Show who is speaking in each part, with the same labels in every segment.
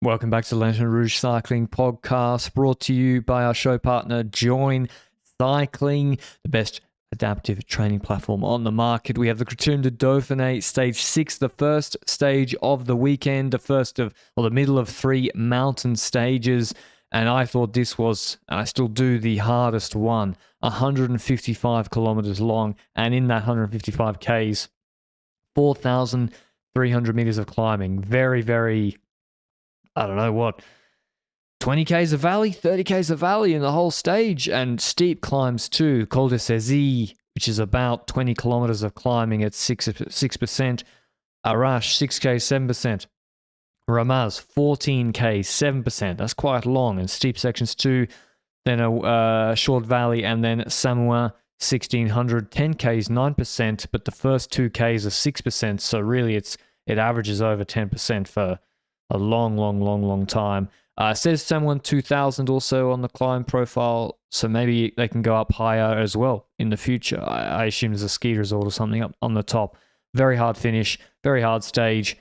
Speaker 1: Welcome back to Lanterne Rouge Cycling Podcast, brought to you by our show partner, Join Cycling, the best adaptive training platform on the market. We have the Critérium du Dauphiné, stage 6, the first stage of the weekend, the middle of 3 mountain stages. And I thought this was, and I still do, the hardest one, 155 kilometers long. And in that 155 Ks, 4,300 meters of climbing. Very, I don't know what, 20 Ks of valley, 30 Ks of valley in the whole stage, and steep climbs too. Col de Cézille, which is about 20 kilometers of climbing at 6%. Arrache, 6K, 7%. Ramaz, 14K, 7%. That's quite long, and steep sections too. Then a short valley, and then Samoa, 1600, 10Ks, 9%, but the first 2Ks are 6%, so really it averages over 10% for a long time. It says someone 2000 also on the climb profile, so maybe they can go up higher as well in the future. I assume there's a ski resort or something up on the top. Very hard finish, very hard stage.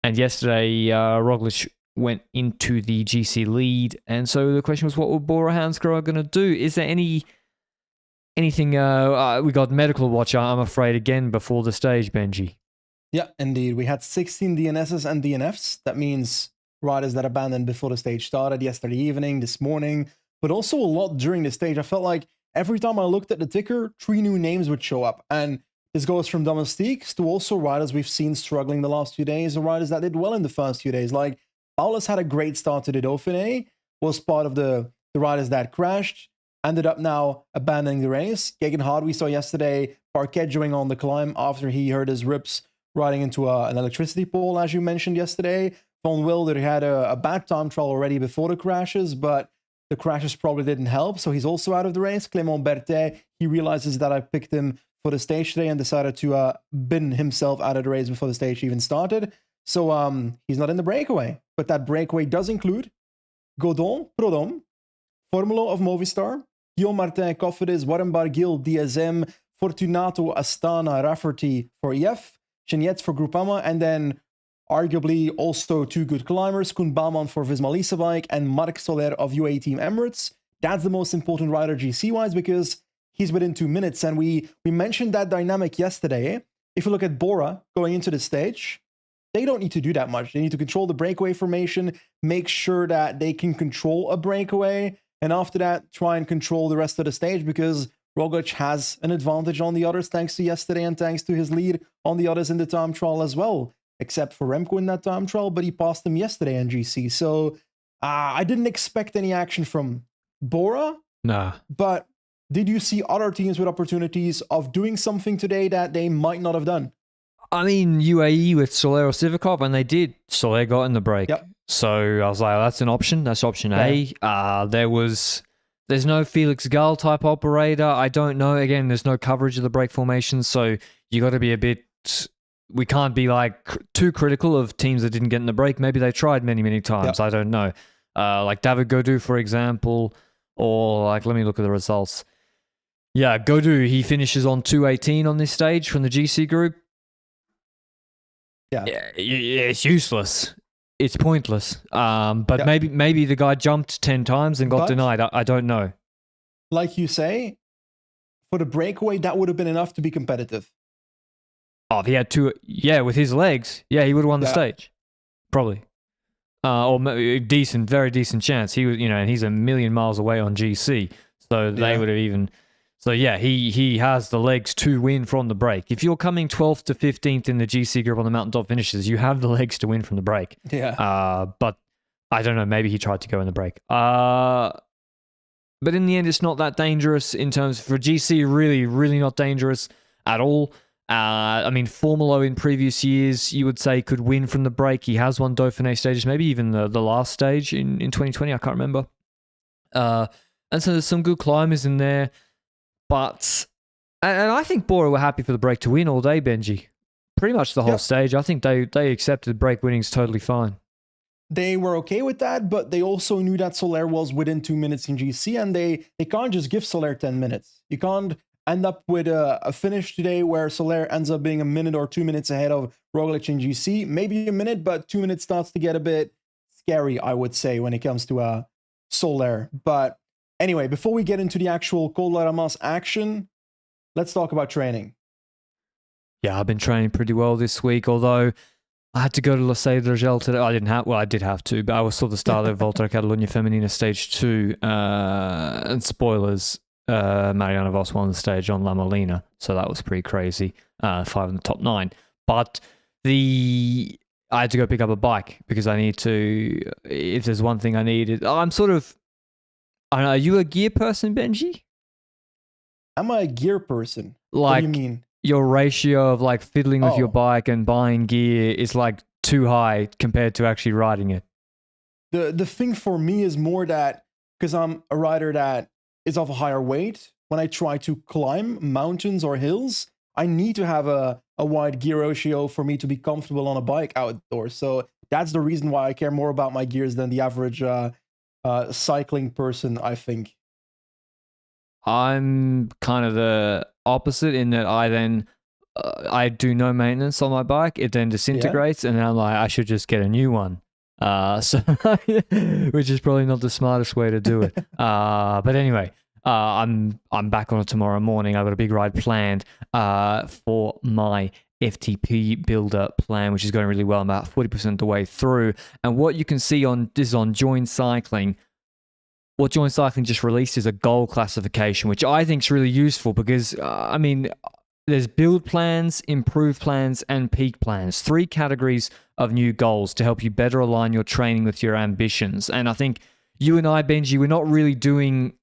Speaker 1: And yesterday, Roglič went into the GC lead, and so the question was, what will Bora Hansgrohe going to do? Is there anything? We got medical watch, I'm afraid, again before the stage, Benji.
Speaker 2: Yeah, indeed. We had 16 DNSs and DNFs. That means riders that abandoned before the stage started yesterday evening, this morning, but also a lot during the stage. I felt like every time I looked at the ticker, 3 new names would show up. And this goes from domestiques to also riders we've seen struggling the last few days, or riders that did well in the first few days. Like Paulus had a great start to the Dauphiné, was part of the riders that crashed, ended up now abandoning the race. Geoghegan Hart, we saw yesterday, parquetjoing on the climb after he hurt his ribs riding into an electricity pole, as you mentioned yesterday. Van Wilder had a bad time trial already before the crashes, but the crashes probably didn't help, so he's also out of the race. Clément Berthet, he realizes that I picked him for the stage today and decided to bin himself out of the race before the stage even started. So he's not in the breakaway, but that breakaway does include Godon, Prudhomme, Formulo of Movistar, Guillaume Martin, Cofidis, Warren Barguil, DSM, Fortunato, Astana, Rafferty for EF, Cheniette for Groupama, and then arguably also 2 good climbers, Koen Bouwman for Visma Leasebike and Marc Soler of UAE Team Emirates. That's the most important rider GC-wise because he's within 2 minutes, and we mentioned that dynamic yesterday. If you look at Bora going into the stage, they don't need to do that much. They need to control the breakaway formation, make sure that they can control a breakaway, and after that, try and control the rest of the stage because Roglič has an advantage on the others thanks to yesterday and thanks to his lead on the others in the time trial as well, except for Remco in that time trial, but he passed him yesterday in GC. So I didn't expect any action from Bora.
Speaker 1: Nah.
Speaker 2: But did you see other teams with opportunities of doing something today that they might not have done?
Speaker 1: I mean, UAE with Soler or Sivakov, and they did. Soler got in the break.
Speaker 2: Yep.
Speaker 1: So I was like, that's an option. That's option A. There's no Felix Gall type operator. I don't know. Again, there's no coverage of the break formation, so you got to be a bit. We can't be like too critical of teams that didn't get in the break. Maybe they tried many times. Yep. I don't know. Like David Gaudu, for example, or like let me look at the results. Yeah, Gaudu, he finishes on 2:18 on this stage from the GC group. Yeah, it's useless. It's pointless. But maybe the guy jumped 10 times and got denied. I don't know.
Speaker 2: Like you say, for the breakaway, that would have been enough to be competitive.
Speaker 1: Oh, if he had 2, with his legs, he would have won the stage, probably. Or very decent chance. He was, and he's a million miles away on GC, so they would have even. So he has the legs to win from the break. If you're coming 12th to 15th in the GC group on the mountaintop finishes, you have the legs to win from the break.
Speaker 2: Yeah.
Speaker 1: But I don't know. Maybe he tried to go in the break. But in the end, it's not that dangerous in terms for GC. Really not dangerous at all. I mean, Formulo in previous years, you would say could win from the break. He has won Dauphiné stages, maybe even the last stage in 2020. I can't remember. And so there's some good climbers in there. But, and I think Bora were happy for the break to win all day, Benji. Pretty much the whole stage. I think they accepted break winnings totally fine.
Speaker 2: They were okay with that, but they also knew that Soler was within 2 minutes in GC, and they can't just give Soler 10 minutes. You can't end up with a finish today where Soler ends up being a minute or 2 minutes ahead of Roglič in GC. Maybe a minute, but 2 minutes starts to get a bit scary, I would say, when it comes to Soler. But anyway, before we get into the actual Col de la Ramas action, let's talk about training.
Speaker 1: Yeah, I've been training pretty well this week, although I had to go to La Seu d'Urgell today. I didn't have, well, I did have to, but I saw the start of Volta a Catalunya Femenina Stage 2, and spoilers, Mariana Vos won the stage on La Molina, so that was pretty crazy, 5 in the top 9. But I had to go pick up a bike because I need to, if there's one thing I needed, I'm sort of, I don't know, are you a gear person, Benji?
Speaker 2: I'm a gear person.
Speaker 1: Like,
Speaker 2: what do you mean?
Speaker 1: Your ratio of like fiddling with your bike and buying gear is like too high compared to actually riding it.
Speaker 2: The thing for me is more that because I'm a rider that is of a higher weight, when I try to climb mountains or hills, I need to have a wide gear ratio for me to be comfortable on a bike outdoors. So that's the reason why I care more about my gears than the average cycling person, I think.
Speaker 1: I'm kind of the opposite in that I do no maintenance on my bike. It then disintegrates, and then I'm like, I should just get a new one. So which is probably not the smartest way to do it. But anyway, I'm back on it tomorrow morning. I've got a big ride planned for my FTP builder plan, which is going really well. I'm about 40% the way through. And what you can see on Join Cycling. What Join Cycling just released is a goal classification, which I think is really useful because, I mean, there's build plans, improve plans, and peak plans. 3 categories of new goals to help you better align your training with your ambitions. And I think you and I, Benji, we're not really doing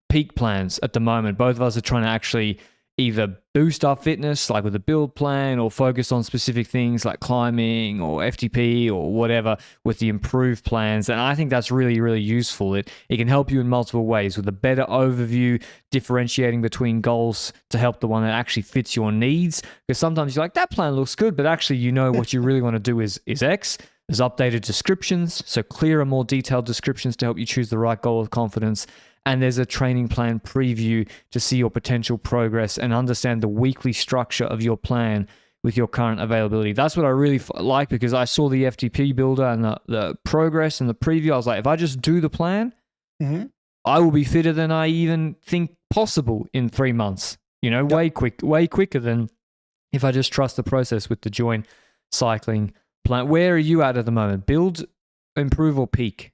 Speaker 1: peak plans at the moment. Both of us are trying to actually either boost our fitness, like with a build plan, or focus on specific things like climbing or FTP or whatever with the improved plans. And I think that's really, really useful. It can help you in multiple ways with a better overview, differentiating between goals to help the one that actually fits your needs. Because sometimes you're like, that plan looks good, but actually you know what you really want to do is X. There's updated descriptions, so clearer, more detailed descriptions to help you choose the right goal with confidence. And there's a training plan preview to see your potential progress and understand the weekly structure of your plan with your current availability. That's what I really like because I saw the FTP builder and the progress and the preview. I was like, if I just do the plan, I will be fitter than I even think possible in 3 months. You know, way quicker than if I just trust the process with the Join Cycling plan. Where are you at the moment? Build, improve, or peak?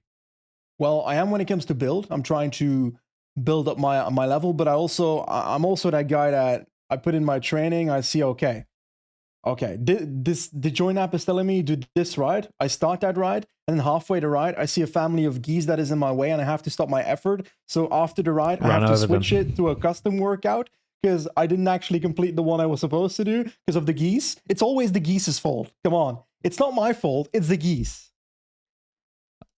Speaker 2: Well, I am when it comes to build. I'm trying to build up my level, but I'm also that guy that I put in my training. I see, okay, the Join app is telling me do this ride. I start that ride, and then halfway the ride, I see a family of geese that is in my way, and I have to stop my effort. So after the ride, I have to switch it to a custom workout because I didn't actually complete the one I was supposed to do because of the geese. It's always the geese's fault. Come on, it's not my fault. It's the geese.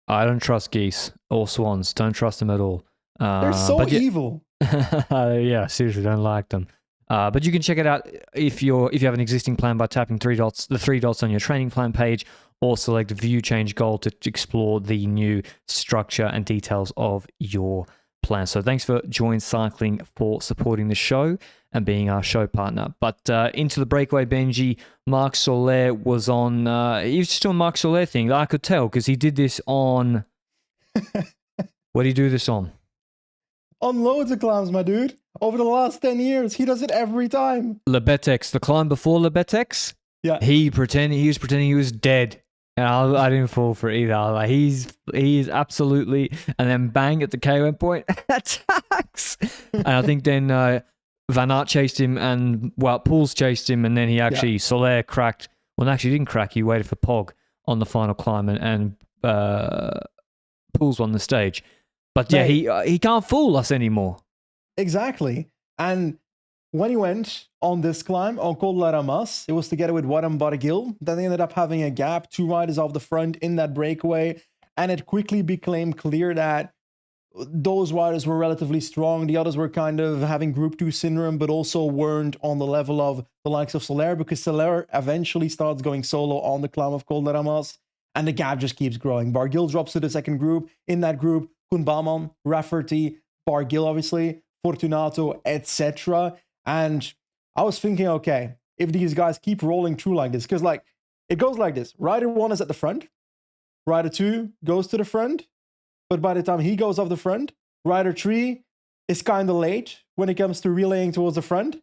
Speaker 1: I don't trust geese or swans. Don't trust them at all.
Speaker 2: They're so evil.
Speaker 1: Yeah, seriously, don't like them. But you can check it out if you have an existing plan by tapping the 3 dots on your training plan page, or select View Change Goal to explore the new structure and details of your plan. So thanks for Join Cycling for supporting the show and being our show partner. But into the breakaway, Benji, Marc Soler was on, he was just doing Marc Soler thing. I could tell because he did this on, what did he do this on?
Speaker 2: On loads of climbs, my dude. Over the last 10 years, he does it every time.
Speaker 1: Le Betex, the climb before Le Betex?
Speaker 2: Yeah.
Speaker 1: He was pretending he was dead. And I didn't fall for it either. Like he is absolutely, and then bang at the KO point, attacks. And I think then Van Aert chased him, and Pouls chased him, and then he actually Soler cracked. Well, actually, he didn't crack. He waited for Pog on the final climb, and Pouls won the stage. But yeah, he can't fool us anymore.
Speaker 2: Exactly. And when he went on this climb on Col de la Ramas, it was together with Warren Barguil. Then they ended up having a gap, 2 riders off the front in that breakaway, and it quickly became clear that those riders were relatively strong. The others were kind of having Group 2 syndrome, but also weren't on the level of the likes of Soler, because Soler eventually starts going solo on the climb of Col de la Ramas, and the gap just keeps growing. Barguil drops to the second group. In that group, Koen Bouwman, Rafferty, Barguil, obviously, Fortunato, etc. And I was thinking, okay, if these guys keep rolling through like this, because like it goes like this: rider 1 is at the front, Rider 2 goes to the front, but by the time he goes off the front, Rider 3 is kind of late when it comes to relaying towards the front.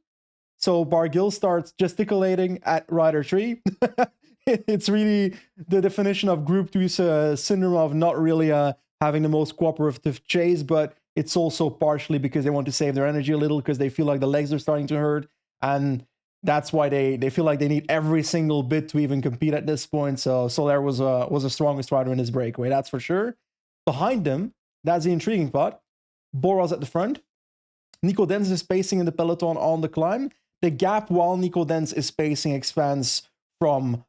Speaker 2: So Barguil starts gesticulating at Rider 3. It's really the definition of Group 2's syndrome of not really having the most cooperative chase, but it's also partially because they want to save their energy a little because they feel like the legs are starting to hurt. And that's why they feel like they need every single bit to even compete at this point. So Soler was the strongest rider in his breakaway, that's for sure. Behind them, that's the intriguing part. BORA's at the front. Nico Dens is pacing in the peloton on the climb. The gap while Nico Dens is pacing expands from,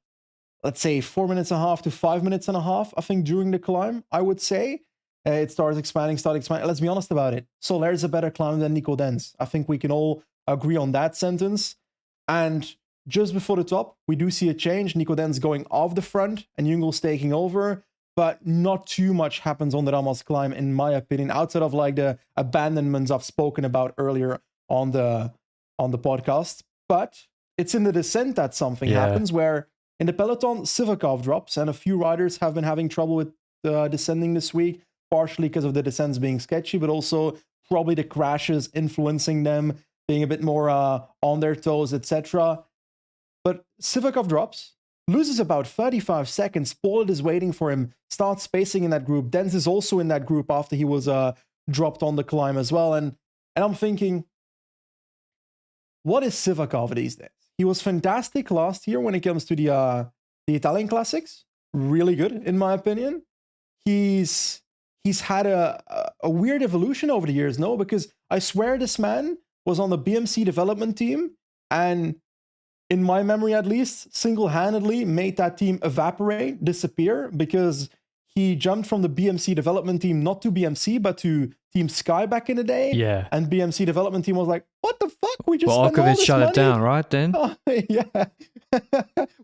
Speaker 2: let's say, 4.5 minutes to 5.5 minutes, I think, during the climb, I would say. It starts expanding. Let's be honest about it. Soler is a better climber than Nico Dens. I think we can all agree on that sentence. And just before the top, we do see a change. Nico Dens going off the front and Jungels taking over. But not too much happens on the Ramos climb, in my opinion, outside of like the abandonments I've spoken about earlier on the podcast. But it's in the descent that something happens, where in the peloton, Sivakov drops, and a few riders have been having trouble with descending this week, partially because of the descents being sketchy, but also probably the crashes influencing them, being a bit more on their toes, etc. But Sivakov drops, loses about 35 seconds. Pollard is waiting for him, starts spacing in that group. Dens is also in that group after he was dropped on the climb as well. And I'm thinking, what is Sivakov these days? He was fantastic last year when it comes to the Italian classics. Really good, in my opinion. He's had a weird evolution over the years, no? Because I swear this man was on the BMC development team, and in my memory at least, single-handedly made that team evaporate, disappear, because he jumped from the BMC development team, not to BMC, but to Team Sky back in the day.
Speaker 1: Yeah.
Speaker 2: And BMC development team was like, what the fuck? We just
Speaker 1: Well,
Speaker 2: spent all this
Speaker 1: shut
Speaker 2: money.
Speaker 1: it down, right, then?
Speaker 2: Oh, yeah.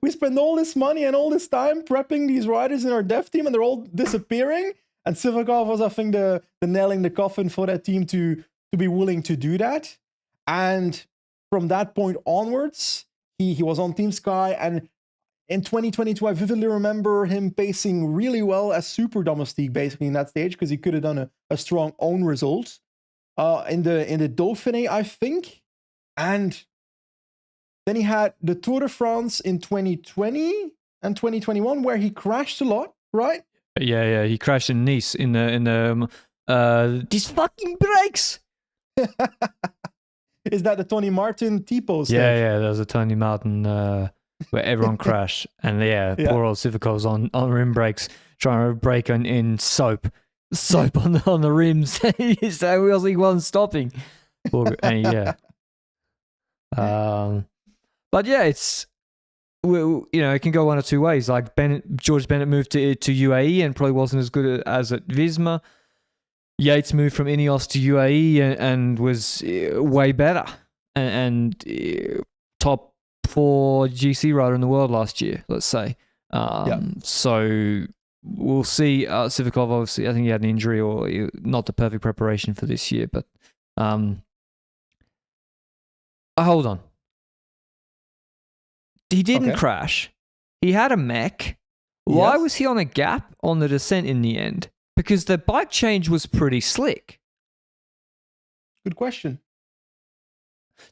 Speaker 2: We spend all this money and all this time prepping these riders in our dev team, and they're all disappearing. And Sivakov was, I think, the nailing the coffin for that team to be willing to do that. And from that point onwards, he was on Team Sky, and in 2022, I vividly remember him pacing really well as super domestique, basically, in that stage, because he could have done a strong own result in the Dauphiné, I think. And then he had the Tour de France in 2020 and 2021, where he crashed a lot, right?
Speaker 1: Yeah, he crashed in Nice in the these fucking brakes.
Speaker 2: Is that the Tony Martin T-pose stage?
Speaker 1: Yeah, there was a Tony Martin where everyone crashed, and poor old Sivakov's on rim brakes, trying to brake in soap on the rims. So he wasn't stopping. But yeah, it's it can go one of two ways. Like George Bennett moved to UAE and probably wasn't as good as at Visma. Yates moved from Ineos to UAE and was way better and top 4 GC rider in the world last year, let's say. So we'll see. Sivakov, obviously, I think he had an injury or not the perfect preparation for this year. But hold on. He didn't crash. He had a mech. Why was he on a gap on the descent in the end? Because the bike change was pretty slick.
Speaker 2: Good question.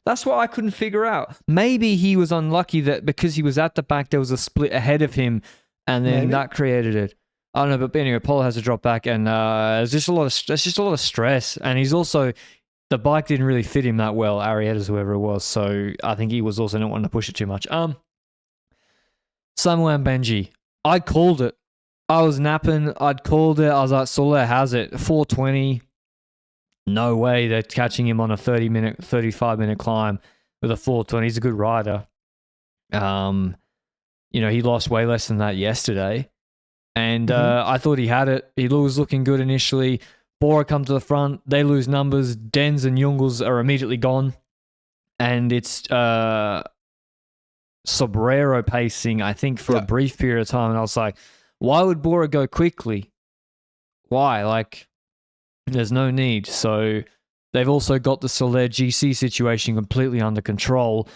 Speaker 1: That's what I couldn't figure out. Maybe he was unlucky that because he was at the back, there was a split ahead of him, and then that created it. I don't know, but anyway, Polo has to drop back, and there's just a lot of stress. And he's also, the bike didn't really fit him that well, Arietta's, whoever it was. So I think he was also not wanting to push it too much. Samuel and Benji, I called it. I was napping. I'd called it. I was like, Soler has it. 420. No way they're catching him on a 35-minute climb with a 420. He's a good rider. He lost way less than that yesterday. And I thought he had it. He was looking good initially. BORA come to the front. They lose numbers. Dens and Jungels are immediately gone. And it's Sobrero pacing, I think, for a brief period of time. And I was like, why would BORA go quickly? Why? Like, there's no need. So they've also got the Soler GC situation completely under control.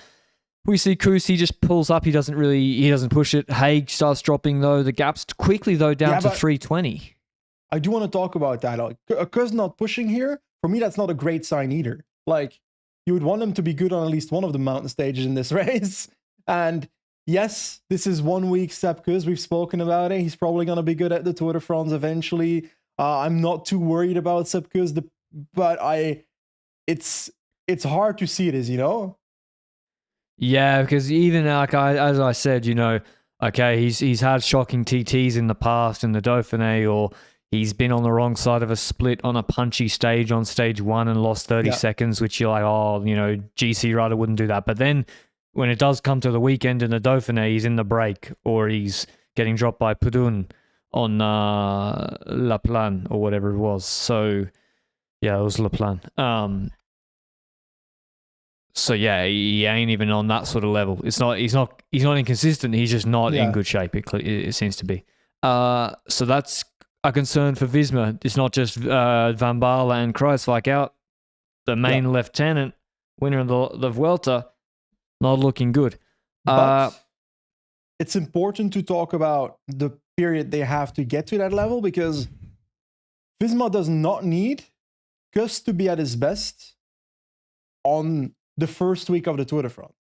Speaker 1: We see Koos, he just pulls up. He doesn't push it. Haig starts dropping though. The gap's quickly though down to 320.
Speaker 2: I do want to talk about that. Like, Koos not pushing here, for me, that's not a great sign either. Like, you would want him to be good on at least one of the mountain stages in this race. And yes, this is 1 week Sepp Kuss. We've spoken about it. He's probably going to be good at the Tour de France eventually. I'm not too worried about Sepp Kuss, but it's hard to see it as, you know?
Speaker 1: Yeah, because even like as I said, you know, okay, he's had shocking TTs in the past in the Dauphiné, or he's been on the wrong side of a split on a punchy stage on stage 1 and lost 30 seconds, which you're like, oh, you know, GC rider wouldn't do that. But then when it does come to the weekend in the Dauphiné, he's in the break, or he's getting dropped by Pudun on La Plan or whatever it was. So yeah, it was La Plan. So yeah, he ain't even on that sort of level. He's not inconsistent. He's just not in good shape. It seems to be. So that's a concern for Visma. It's not just Van Baarle and Kruijswijk out. The main lieutenant, winner of the Vuelta, not looking good.
Speaker 2: But it's important to talk about the period they have to get to that level, because Visma does not need Kuss to be at his best on the first week of the Tour de France.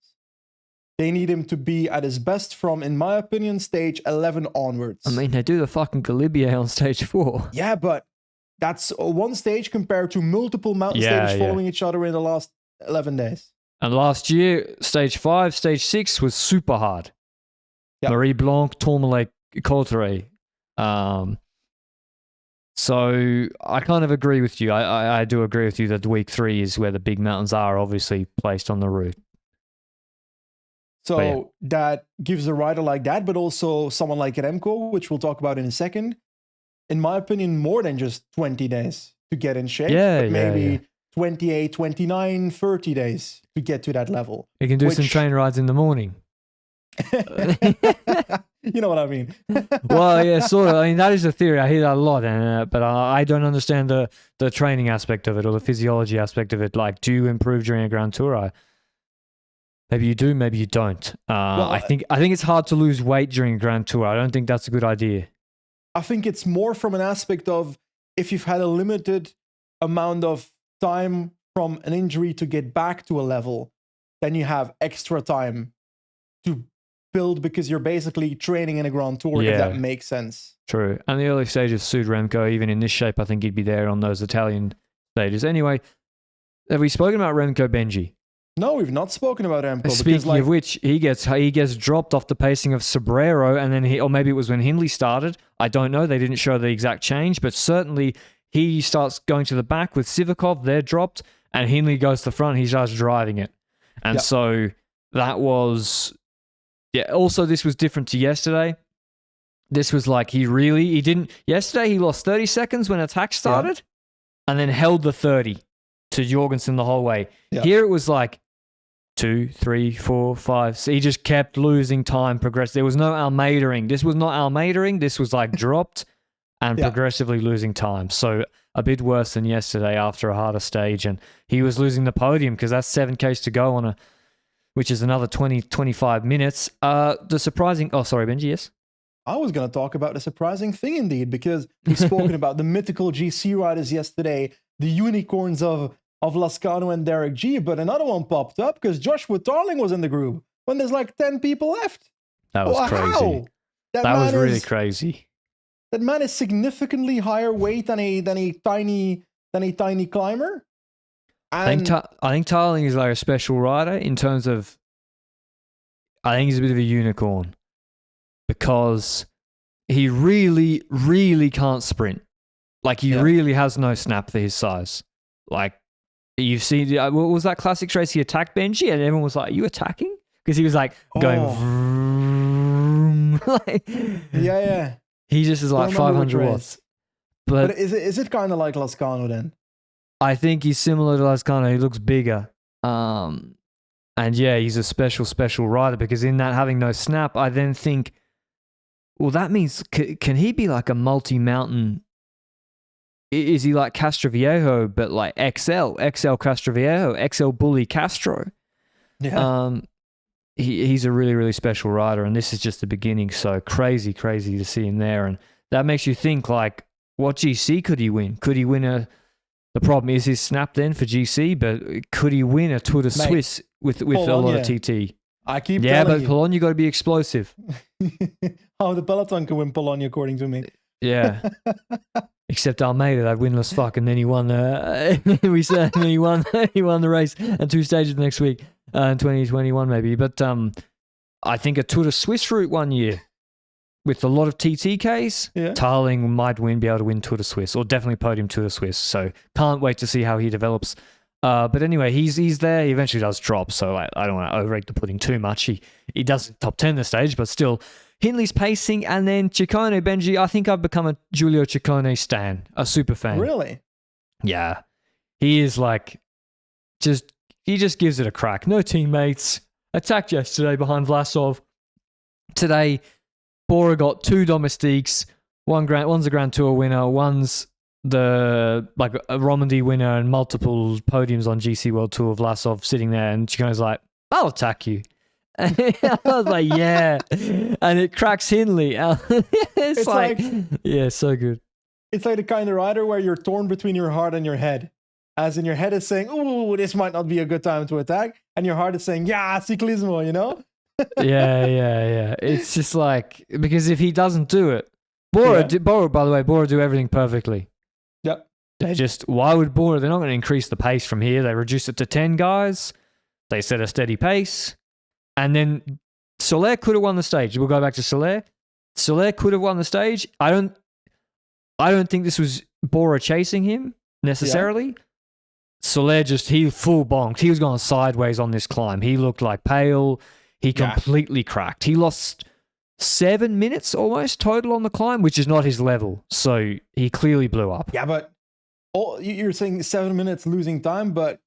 Speaker 2: They need him to be at his best from, in my opinion, stage 11 onwards.
Speaker 1: I mean, they do the fucking Galibier on stage 4.
Speaker 2: Yeah, but that's one stage compared to multiple mountain stages following each other in the last 11 days. And
Speaker 1: last year, stage 5, stage 6 was super hard. Yep. Marie Blanc, Tourmalet, Coulthard. So I kind of agree with you. I do agree with you that week 3 is where the big mountains are obviously placed on the route.
Speaker 2: So that gives a rider like that, but also someone like Remco, which we'll talk about in a second, in my opinion, more than just 20 days to get in shape. But maybe 28, 29, 30 days to get to that level.
Speaker 1: You can do some train rides in the morning.
Speaker 2: You know what I mean?
Speaker 1: Well, yeah, sort of. I mean, that is a theory. I hear that a lot, but I don't understand the training aspect of it or the physiology aspect of it. Like, do you improve during a Grand Tour? Maybe you do, maybe you don't. I think it's hard to lose weight during a Grand Tour. I don't think that's a good idea.
Speaker 2: I think it's more from an aspect of if you've had a limited amount of time from an injury to get back to a level, then you have extra time to build because you're basically training in a Grand Tour, if that makes sense.
Speaker 1: True. And the early stages suit Remco, even in this shape, I think he'd be there on those Italian stages. Anyway, have we spoken about Remco, Benji?
Speaker 2: No, we've not spoken about Remco.
Speaker 1: Speaking of which, he gets dropped off the pacing of Sobrero, and then or maybe it was when Hindley started. I don't know. They didn't show the exact change, but certainly he starts going to the back with Sivakov. They're dropped, and Hindley goes to the front. He starts driving it. And so that was... Yeah, also this was different to yesterday. This was like he didn't... Yesterday he lost 30 seconds when attack started and then held the 30 to Jorgensen the whole way. Yeah. Here it was like 2, 3, 4, 5. So he just kept losing time, progressed. There was no Almeida-ing. This was not Almeida-ing. This was like dropped and progressively losing time. So a bit worse than yesterday after a harder stage. And he was losing the podium because that's 7Ks to go on which is another 20, 25 minutes. The surprising... Oh, sorry, Benji, yes?
Speaker 2: I was going to talk about the surprising thing indeed, because we've spoken about the mythical GC riders yesterday, the unicorns of Lascano and Derek G, but another one popped up because Joshua Tarling was in the group when there's like 10 people left.
Speaker 1: That was crazy. That was really crazy.
Speaker 2: That man is significantly higher weight than a tiny climber.
Speaker 1: I think Tarling is like a special rider in terms of... I think he's a bit of a unicorn because he really, really can't sprint. Like, he really has no snap for his size. Like, you've seen... What was that classic race? He attacked Benji and everyone was like, are you attacking? Because he was like going... Vroom. Like, he just is like 500 watts.
Speaker 2: But is it kind of like Lascano then?
Speaker 1: I think he's similar to Lascano. He looks bigger. And yeah, he's a special rider because in that having no snap, I then think, well, that means, can he be like a multi-mountain? Is he like Castroviejo, but like XL Castroviejo, XL Bully Castro? Yeah. he's a really, really special rider, and this is just the beginning. So crazy to see him there. And that makes you think, like, what GC could he win? Could he win the problem is his snap then for GC, but could he win a Tour de Suisse with a lot of TT?
Speaker 2: I keep
Speaker 1: telling
Speaker 2: but
Speaker 1: you. Pologne, you got to be explosive.
Speaker 2: Oh, the peloton can win Pologne, according to me.
Speaker 1: Yeah. Except Almeida, that winless fuck, and then he won. We said he won the race and 2 stages next week in 2021 maybe. But I think a Tour de Suisse route one year with a lot of TTKs, Tarling might be able to win Tour de Suisse, or definitely podium Tour de Suisse. So can't wait to see how he develops. But anyway, he's there. He eventually does drop, so I don't want to overrate the pudding too much. He does top 10 the stage, but still. Hindley's pacing, and then Ciccone, Benji. I think I've become a Giulio Ciccone stan, a super fan.
Speaker 2: Really?
Speaker 1: Yeah. He is like, he just gives it a crack. No teammates. Attacked yesterday behind Vlasov. Today, Bora got 2 domestiques. One's a Grand Tour winner. One's a Romandy winner and multiple podiums on GC World Tour. Vlasov sitting there, and Ciccone's like, I'll attack you. I was like, yeah. And it cracks Hindley. it's like, yeah, so good.
Speaker 2: It's like the kind of rider where you're torn between your heart and your head. As in your head is saying, ooh, this might not be a good time to attack. And your heart is saying, yeah, ciclismo, you know?
Speaker 1: yeah. It's just like, because if he doesn't do it, Bora, by the way, Bora do everything perfectly.
Speaker 2: Yep.
Speaker 1: Why would Bora? They're not going to increase the pace from here. They reduce it to 10 guys. They set a steady pace. And then Soler could have won the stage. We'll go back to Soler. Soler could have won the stage. I don't think this was Bora chasing him necessarily. Yeah. Soler he full bonked. He was going sideways on this climb. He looked like pale. He completely cracked. He lost 7 minutes almost total on the climb, which is not his level. So he clearly blew up.
Speaker 2: Yeah, but you're saying 7 minutes losing time, but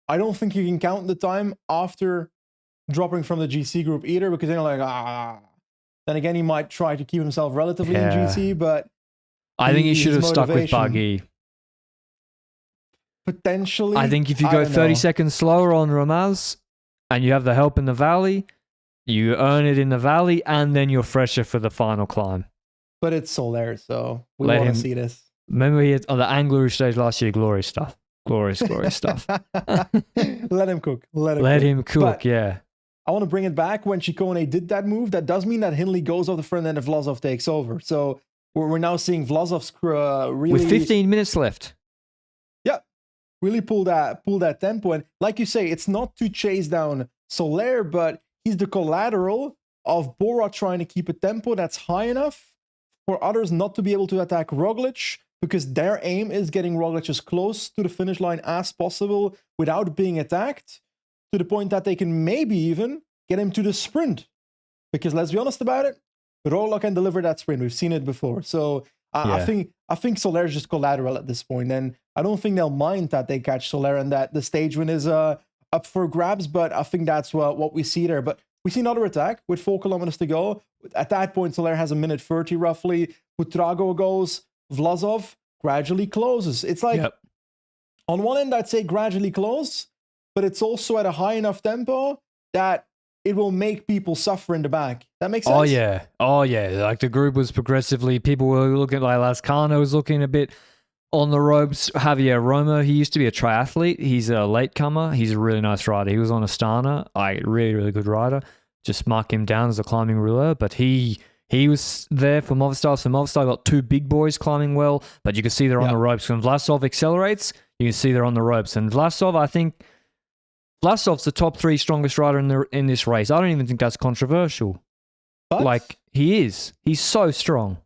Speaker 2: I don't think you can count the time after dropping from the GC group either, because then you're like, then again, he might try to keep himself relatively in GC, but
Speaker 1: I think he should have stuck with Buggy.
Speaker 2: Potentially.
Speaker 1: I think if you go 30 seconds slower on Ramaz and you have the help in the valley, you earn it in the valley, and then you're fresher for the final climb.
Speaker 2: But it's Soler, so we want to see this.
Speaker 1: Remember he had on the Angler stage last year, glorious stuff. Glorious stuff.
Speaker 2: Let him cook.
Speaker 1: Let him cook, yeah.
Speaker 2: I want to bring it back when Ciccone did that move. That does mean that Hindley goes off the front end and Vlasov takes over. So we're now seeing Vlasov's really...
Speaker 1: With 15 minutes left.
Speaker 2: Yeah. Really pull that tempo. And like you say, it's not to chase down Soler, but he's the collateral of Bora trying to keep a tempo that's high enough for others not to be able to attack Roglič, because their aim is getting Roglič as close to the finish line as possible without being attacked, to the point that they can maybe even get him to the sprint. Because let's be honest about it, Roglič can deliver that sprint. We've seen it before. So I think Soler is just collateral at this point, and I don't think they'll mind that they catch Soler and that the stage win is up for grabs, but I think that's what we see there. But we see another attack with 4 kilometers to go. At that point, Soler has 1:30 roughly. Butrago goes, Vlasov gradually closes. It's like, on one end, I'd say gradually close, but it's also at a high enough tempo that it will make people suffer in the back. That makes sense?
Speaker 1: Oh, yeah. Like the group was progressively, people were looking, like Lascano was looking a bit on the ropes. Javier Roma, he used to be a triathlete. He's a latecomer. He's a really nice rider. He was on Astana. Really, really good rider. Just mark him down as a climbing rouleur, but he was there for Movistar. So Movistar got 2 big boys climbing well, but you can see they're on the ropes. When Vlasov accelerates, you can see they're on the ropes. And Vlasov, I think, Vlasov's the top 3 strongest rider in this race. I don't even think that's controversial.
Speaker 2: But
Speaker 1: like, he is. He's so strong.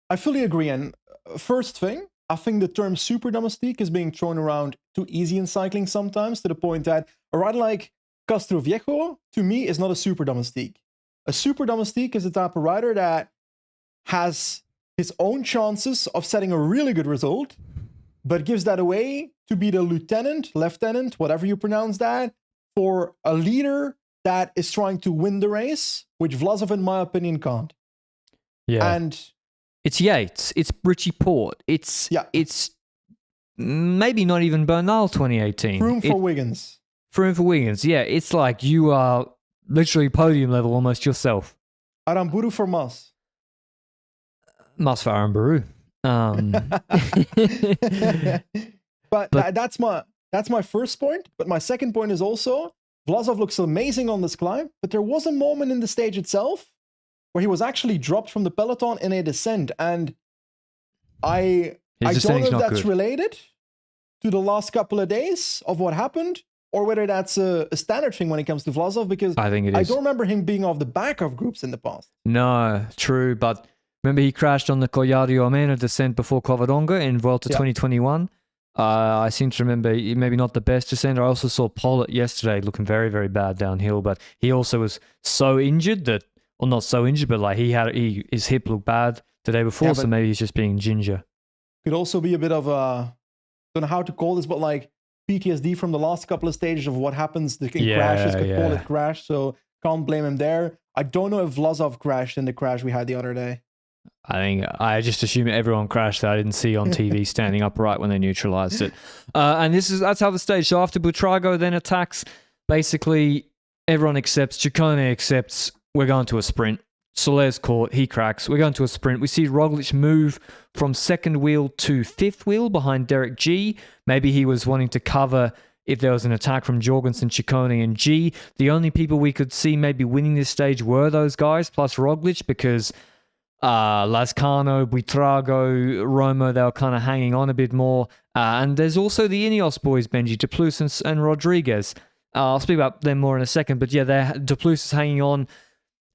Speaker 2: I fully agree. And first thing, I think the term super domestique is being thrown around too easy in cycling sometimes, to the point that a rider like Castroviejo, to me, is not a super domestique. A super domestique is the type of rider that has his own chances of setting a really good result, but gives that away to be the lieutenant, whatever you pronounce that, for a leader that is trying to win the race, which Vlasov, in my opinion, can't.
Speaker 1: Yeah.
Speaker 2: And
Speaker 1: it's Yates, it's Richie Port, it's maybe not even Bernal 2018.
Speaker 2: Froome for Wiggins.
Speaker 1: Yeah. It's like you are literally podium level almost yourself.
Speaker 2: Aramburu for Mas.
Speaker 1: Mas for Aramburu.
Speaker 2: But that's my first point. But my second point is also Vlasov looks amazing on this climb, but there was a moment in the stage itself where he was actually dropped from the peloton in a descent, and I don't know if that's related to the last couple of days of what happened, or whether that's a standard thing when it comes to Vlasov, because
Speaker 1: I think it is.
Speaker 2: I don't remember him being off the back of groups in the past.
Speaker 1: No, true, but remember he crashed on the Collado Omena descent before Covadonga in Vuelta 2021. I seem to remember maybe not the best descent. I also saw Pollitt yesterday looking very, very bad downhill, but he also was so injured that, well, not so injured, but like his hip looked bad the day before, so maybe he's just being ginger.
Speaker 2: Could also be a bit of a, don't know how to call this, but like PTSD from the last couple of stages of what happens in crashes, could call it crash, so can't blame him there. I don't know if Vlasov crashed in the crash we had the other day.
Speaker 1: I just assume everyone crashed that I didn't see on TV standing upright when they neutralized it. And that's how the stage. So after Buitrago then attacks, basically everyone accepts, Ciccone accepts, we're going to a sprint. Soler's caught, he cracks, we're going to a sprint. We see Roglič move from second wheel to fifth wheel behind Derek G. Maybe he was wanting to cover if there was an attack from Jorgensen, Ciccone, and G. The only people we could see maybe winning this stage were those guys, plus Roglič, because Lazcano, Buitrago, Romo, they were kind of hanging on a bit more. And there's also the Ineos boys, Benji, Dupluis and Rodriguez. I'll speak about them more in a second, but yeah, Dupluis is hanging on.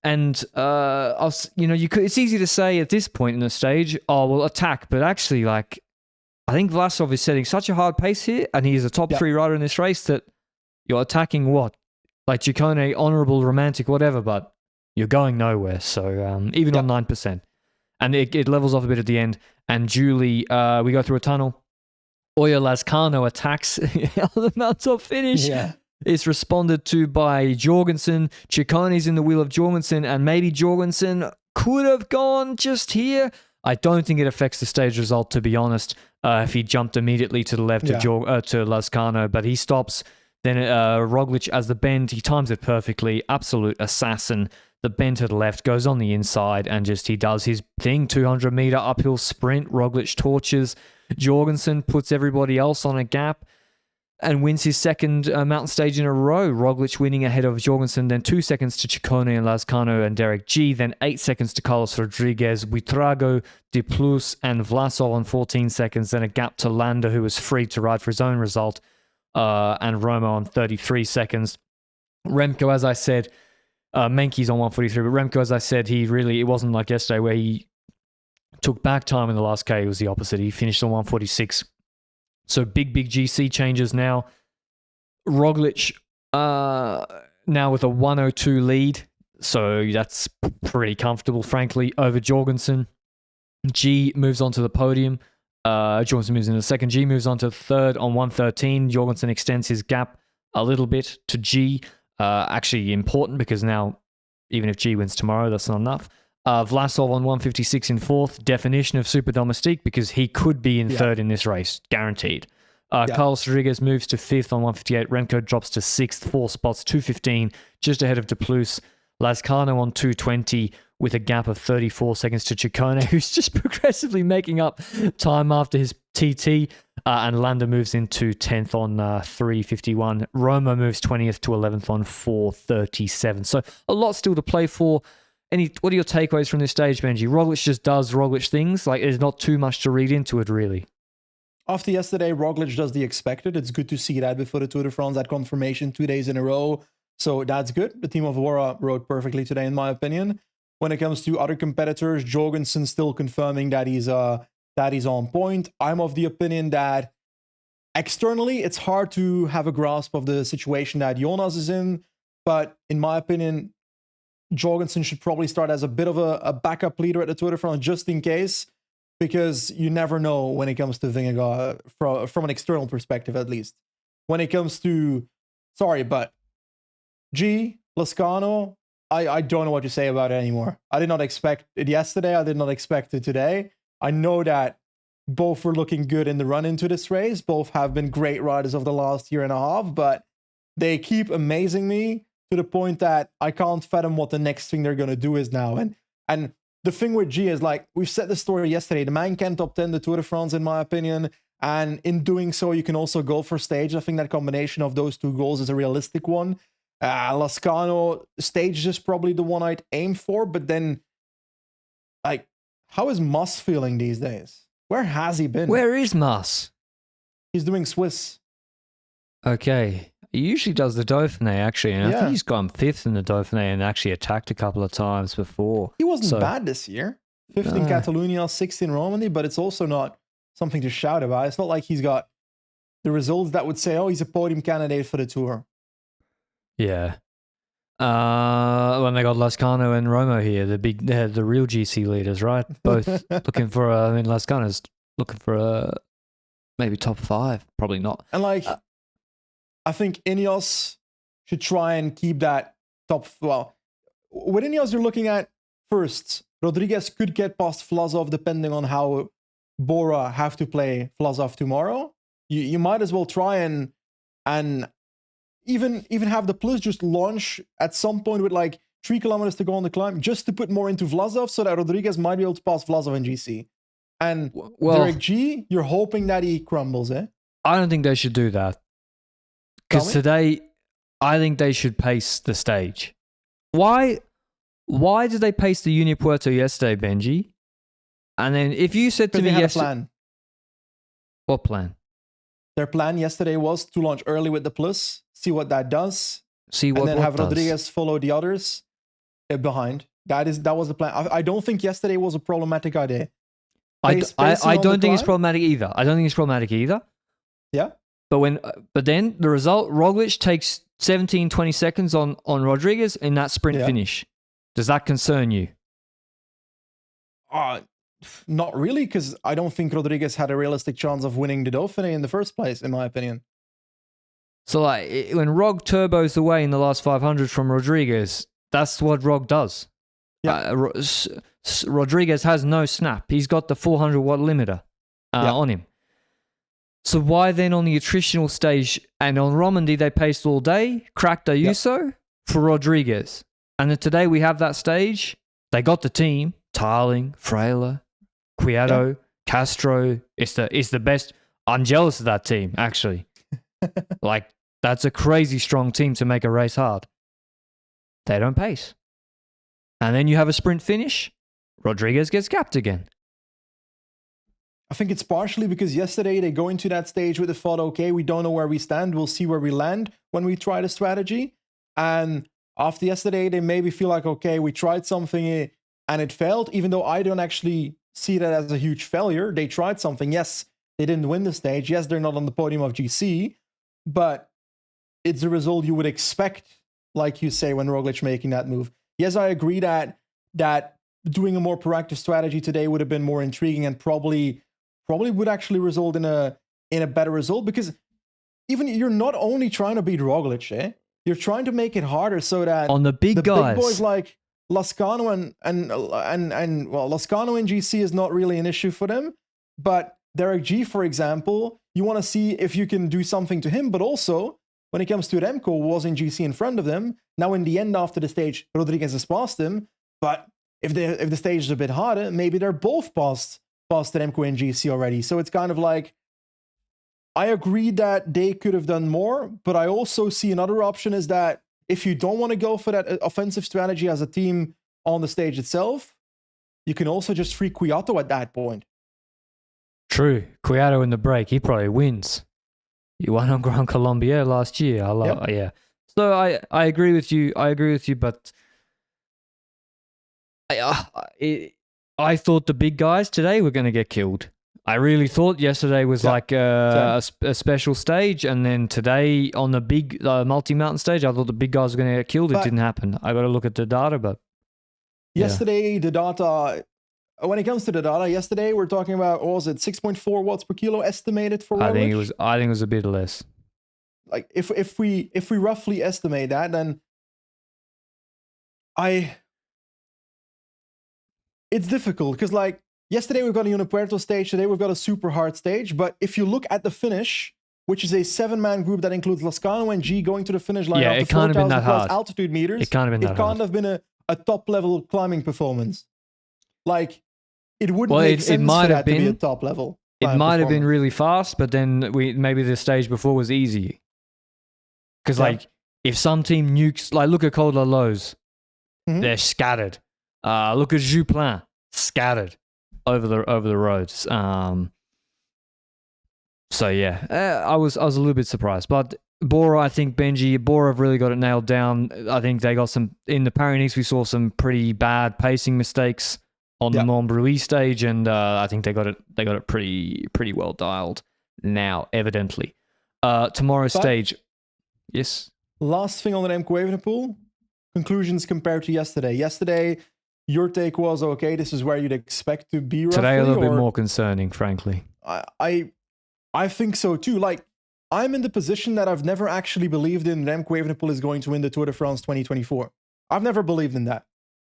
Speaker 1: And, it's easy to say at this point in the stage, we'll attack. But actually, like, I think Vlasov is setting such a hard pace here, and he is a top three rider in this race, that you're attacking what? Like Ciccone, honourable, romantic, whatever, but you're going nowhere. So even on 9%. And it levels off a bit at the end. And Julie, we go through a tunnel. Oya Lazcano attacks on the mountaintop finish.
Speaker 2: Yeah.
Speaker 1: It's responded to by Jorgensen. Ciccone's in the wheel of Jorgensen, and maybe Jorgensen could have gone just here. I don't think it affects the stage result, to be honest, if he jumped immediately to the left of to Lazcano, but he stops. Then Roglič as the bend, he times it perfectly. Absolute assassin. The bend to the left goes on the inside, and he does his thing. 200-meter uphill sprint. Roglič torches Jorgensen, puts everybody else on a gap, and wins his second mountain stage in a row. Roglič winning ahead of Jorgensen, then 2 seconds to Ciccone and Lazcano and Derek G, then 8 seconds to Carlos Rodriguez, Buitrago, Dupluis, and Vlasov on 14 seconds, then a gap to Landa, who was free to ride for his own result, and Romo on 33 seconds. Remco, as I said, Menkes on 143, but Remco, as I said, it wasn't like yesterday where he took back time in the last K. It was the opposite. He finished on 146. So big GC changes now. Roglič now with a 102 lead. So that's pretty comfortable, frankly, over Jorgensen. G moves on to the podium. Jorgensen moves into second. G moves on to third on 113. Jorgensen extends his gap a little bit to G. Actually important, because now, even if G wins tomorrow, that's not enough. Vlasov on 156 in fourth. Definition of super domestique, because he could be in third in this race, guaranteed. Carlos Rodriguez moves to fifth on 158. Remco drops to sixth, 4 spots, 215, just ahead of Dupluis. Lazcano on 220 with a gap of 34 seconds to Ciccone, who's just progressively making up time after his TT. And Landa moves into 10th on 351. Roma moves 20th to 11th on 437. So a lot still to play for. What are your takeaways from this stage, Benji? Roglič just does Roglič things. Like, there's not too much to read into it, really.
Speaker 2: After yesterday, Roglič does the expected. It's good to see that before the Tour de France, that confirmation 2 days in a row. So that's good. The team of BORA rode perfectly today, in my opinion. When it comes to other competitors, Jorgensen still confirming that he's on point. I'm of the opinion that externally, it's hard to have a grasp of the situation that Jonas is in. But in my opinion, Jorgensen should probably start as a bit of a backup leader at the Tour de France, just in case, because you never know when it comes to Vingegaard, from an external perspective, at least. When it comes to, G, Lazcano, I don't know what to say about it anymore. I did not expect it yesterday. I did not expect it today. I know that both were looking good in the run into this race. Both have been great riders of the last year and a half, but they keep amazing me to the point that I can't fathom what the next thing they're going to do is now. And the thing with G is, like, we've said the story yesterday, the man can top 10 the Tour de France, in my opinion. And in doing so, you can also go for stage. I think that combination of those two goals is a realistic one. Lascano stage is probably the one I'd aim for. But then, like, how is Mas feeling these days? Where has he been?
Speaker 1: Where is Mas?
Speaker 2: He's doing Swiss.
Speaker 1: Okay. He usually does the Dauphiné, actually. And I think he's gone 5th in the Dauphiné and actually attacked a couple of times before.
Speaker 2: He wasn't bad this year. 5th in Catalonia, 6th in Romandy, but it's also not something to shout about. It's not like he's got the results that would say, oh, he's a podium candidate for the Tour.
Speaker 1: Yeah. When they got Lascano and Romo here, the real GC leaders, right? Both looking for Lascano's looking for maybe top 5, probably not.
Speaker 2: And like, I think Ineos should try and keep that top. Well, with Ineos, you're looking at first, Rodriguez could get past Vlasov depending on how BORA have to play Vlasov tomorrow. You might as well try and even have the Plus just launch at some point with like 3 kilometers to go on the climb, just to put more into Vlasov so that Rodriguez might be able to pass Vlasov in GC. And Derek G, you're hoping that he crumbles, eh?
Speaker 1: I don't think they should do that. Because today, I think they should pace the stage. Why did they pace the Union Puerto yesterday, Benji? And then if you said to me yesterday...
Speaker 2: plan.
Speaker 1: What plan?
Speaker 2: Their plan yesterday was to launch early with the Plus, see what that does,
Speaker 1: and then
Speaker 2: have Rodriguez follow the others behind. That was the plan. I don't think yesterday was a problematic idea.
Speaker 1: I don't think it's problematic either.
Speaker 2: Yeah.
Speaker 1: But then the result, Roglič takes 17, 20 seconds on Rodriguez in that sprint finish. Does that concern you?
Speaker 2: Not really, because I don't think Rodriguez had a realistic chance of winning the Dauphiné in the first place, in my opinion.
Speaker 1: So like when Rog turbos away in the last 500 from Rodriguez, that's what Rog does. Yeah. Rodriguez has no snap. He's got the 400 watt limiter on him. So why then on the attritional stage and on Romandy they paced all day, cracked Ayuso for Rodriguez. And then today we have that stage. They got the team, Tarling, Freyler, Cuiado, Castro. It's the best. I'm jealous of that team, actually. Like, that's a crazy strong team to make a race hard. They don't pace. And then you have a sprint finish. Rodriguez gets capped again.
Speaker 2: I think it's partially because yesterday they go into that stage with the thought, okay, we don't know where we stand. We'll see where we land when we try the strategy. And after yesterday, they maybe feel like, okay, we tried something and it failed, even though I don't actually see that as a huge failure. They tried something. Yes, they didn't win the stage. Yes, they're not on the podium of GC, but it's a result you would expect, like you say, when Roglič making that move. Yes, I agree that doing a more proactive strategy today would have been more intriguing and probably would actually result in a better result, because even you're not only trying to beat Roglič, you're trying to make it harder so that
Speaker 1: on the big guys,
Speaker 2: big boys like Lascano and Lascano in GC is not really an issue for them, but Derek G, for example, you want to see if you can do something to him, but also when it comes to Remco, who was in GC in front of them. Now in the end, after the stage, Rodriguez has passed him, but if the stage is a bit harder, maybe they're both past Remco in GC already. So it's kind of like, I agree that they could have done more, but I also see another option is that if you don't want to go for that offensive strategy as a team on the stage itself, you can also just free Cuiado at that point.
Speaker 1: True. Cuiado in the break, he probably wins. You won on Gran Colombia last year. Yeah. So I agree with you. But I thought the big guys today were going to get killed. I really thought yesterday was like a special stage, and then today on the big multi-mountain stage, I thought the big guys were going to get killed. It didn't happen. I got to look at the data, but
Speaker 2: yesterday the data. When it comes to the data, yesterday we're talking about, what was it, 6.4 watts per kilo estimated for Roglič?
Speaker 1: I think it was a bit less.
Speaker 2: Like if we roughly estimate that, then it's difficult because like yesterday we've got a Unipuerto stage, today we've got a super hard stage, but if you look at the finish, which is a 7-man group that includes Lascano and G going to the finish line
Speaker 1: Yeah,
Speaker 2: after
Speaker 1: it can't have been
Speaker 2: 4,000
Speaker 1: that
Speaker 2: plus
Speaker 1: hard.
Speaker 2: altitude meters.
Speaker 1: It can't have been that
Speaker 2: It can't
Speaker 1: hard.
Speaker 2: have been a top-level climbing performance. Like, it wouldn't
Speaker 1: Well,
Speaker 2: make
Speaker 1: it
Speaker 2: sense
Speaker 1: might
Speaker 2: for
Speaker 1: have
Speaker 2: that to be a
Speaker 1: been.
Speaker 2: top-level
Speaker 1: It
Speaker 2: climbing
Speaker 1: might have been
Speaker 2: performance.
Speaker 1: really fast, but then maybe the stage before was easy. Because
Speaker 2: Yeah.
Speaker 1: like if some team nukes, like look at Col de Loze,
Speaker 2: Mhm.
Speaker 1: they're scattered. Look at Juplin, scattered over the roads. So yeah, I was a little bit surprised, but BORA, I think BORA have really got it nailed down. I think they got some in the Pyrenees. We saw some pretty bad pacing mistakes on the Montbrouilly stage, and I think they got it pretty well dialed now, evidently. Tomorrow's stage, yes.
Speaker 2: Last thing on the Remco Evenepoel, conclusions compared to yesterday. Yesterday, your take was, okay, this is where you'd expect to be roughly.
Speaker 1: Today a little bit more concerning, frankly.
Speaker 2: I think so too. Like, I'm in the position that I've never actually believed in Remco Evenepoel is going to win the Tour de France 2024. I've never believed in that.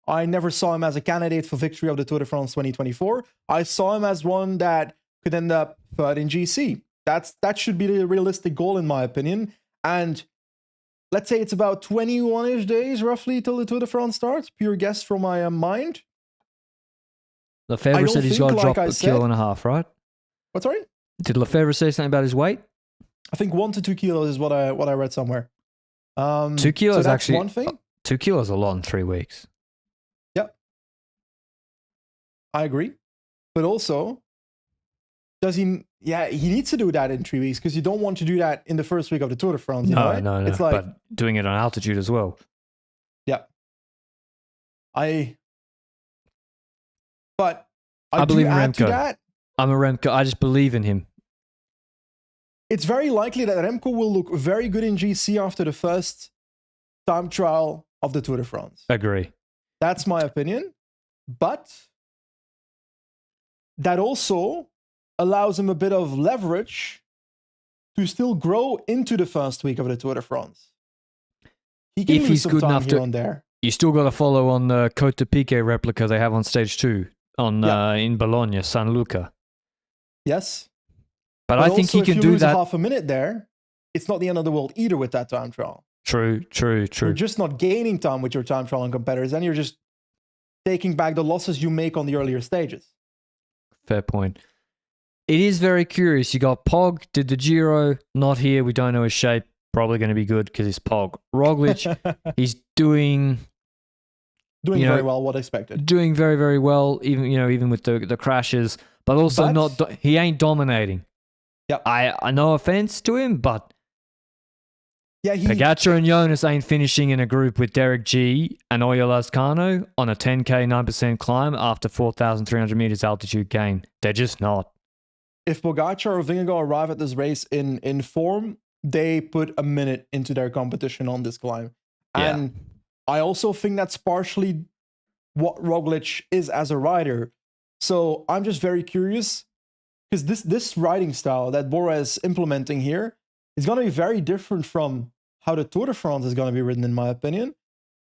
Speaker 2: I never saw him as a candidate for victory of the Tour de France 2024. I saw him as one that could end up third in GC. That should be the realistic goal in my opinion. And let's say it's about 21-ish days roughly till the Tour de France starts. Pure guess from my mind.
Speaker 1: Lefebvre said he's got to drop a kilo and a half, right?
Speaker 2: What, sorry?
Speaker 1: Did Lefebvre say something about his weight?
Speaker 2: I think 1 to 2 kilos is what I read somewhere.
Speaker 1: 2 kilos
Speaker 2: so that's
Speaker 1: actually
Speaker 2: one thing.
Speaker 1: 2 kilos a lot in 3 weeks.
Speaker 2: Yep, I agree. But also, does he? Yeah, he needs to do that in 3 weeks because you don't want to do that in the first week of the Tour de France.
Speaker 1: No,
Speaker 2: right?
Speaker 1: no.
Speaker 2: It's like,
Speaker 1: but doing it on altitude as well.
Speaker 2: Yeah, I
Speaker 1: believe
Speaker 2: do
Speaker 1: in
Speaker 2: add
Speaker 1: Remco.
Speaker 2: to that.
Speaker 1: I'm a Remco. I just believe in him.
Speaker 2: It's very likely that Remco will look very good in GC after the first time trial of the Tour de France.
Speaker 1: Agree.
Speaker 2: That's my opinion. But that also allows him a bit of leverage to still grow into the first week of the Tour de France. He can lose some time here and there.
Speaker 1: You still got to follow on the Côte de Piquet replica they have on stage 2 in Bologna, San Luca.
Speaker 2: Yes.
Speaker 1: But I think he can do that.
Speaker 2: Half a minute there, it's not the end of the world either with that time trial.
Speaker 1: True.
Speaker 2: You're just not gaining time with your time trial on competitors, and you're just taking back the losses you make on the earlier stages.
Speaker 1: Fair point. It is very curious. You got Pog, did the Giro, not here. We don't know his shape. Probably going to be good because he's Pog. Roglic, he's doing
Speaker 2: very well, what expected.
Speaker 1: Doing very, very well, even with the crashes, but also he ain't dominating.
Speaker 2: Yeah,
Speaker 1: I no offense to him, but Pogačar and Jonas ain't finishing in a group with Derek G and Oyo Lascano on a 10K 9% climb after 4,300 meters altitude gain. They're just not.
Speaker 2: If Pogačar or Vingegaard arrive at this race in form, they put a minute into their competition on this climb.
Speaker 1: Yeah.
Speaker 2: And I also think that's partially what Roglic is as a rider. So I'm just very curious because this riding style that BORA is implementing here is going to be very different from how the Tour de France is going to be ridden, in my opinion,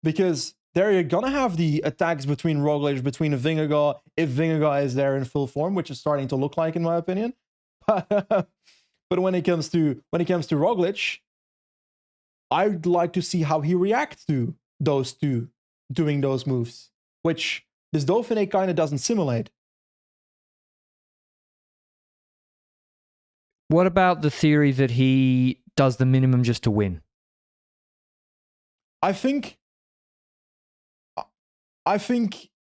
Speaker 2: because they're going to have the attacks between Roglic, between Vingegaard, if Vingegaard is there in full form, which is starting to look like, in my opinion. But when it comes to Roglic, I'd like to see how he reacts to those two doing those moves, which this Dauphiné kind of doesn't simulate.
Speaker 1: What about the theory that he does the minimum just to win?
Speaker 2: I think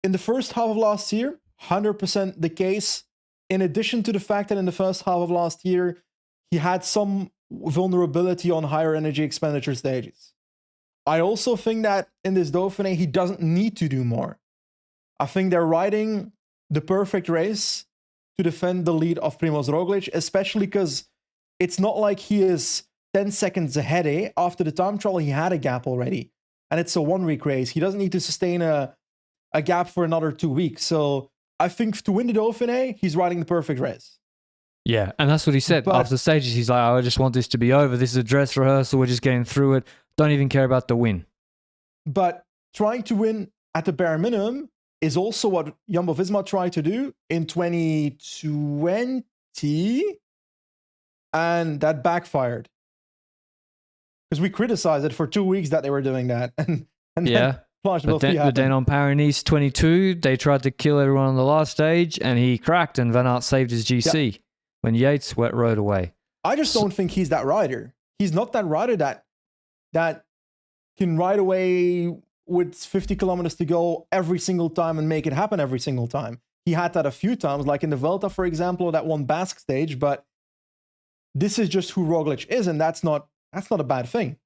Speaker 2: in the first half of last year, 100% the case. In addition to the fact that in the first half of last year, he had some vulnerability on higher energy expenditure stages. I also think that in this Dauphiné, he doesn't need to do more. I think they're riding the perfect race to defend the lead of Primož Roglič, especially because it's not like he is 10 seconds ahead. After the time trial, he had a gap already. And it's a 1 week race. He doesn't need to sustain a gap for another 2 weeks. So I think to win the Dauphiné, he's riding the perfect race.
Speaker 1: Yeah, and that's what he said. After the stages, he's like, I just want this to be over. This is a dress rehearsal. We're just getting through it. Don't even care about the win. But
Speaker 2: trying to win at the bare minimum is also what Jumbo-Visma tried to do in 2020. and that backfired. Because we criticized it for 2 weeks that they were doing that. And
Speaker 1: yeah. But then on Paris 22, they tried to kill everyone on the last stage, and he cracked, and Van Aert saved his GC when Yates rode away.
Speaker 2: I just don't think he's that rider. He's not that rider that can ride away with 50 kilometers to go every single time and make it happen every single time. He had that a few times, like in the Vuelta, for example, or that one Basque stage, but this is just who Roglič is, and that's not a bad thing.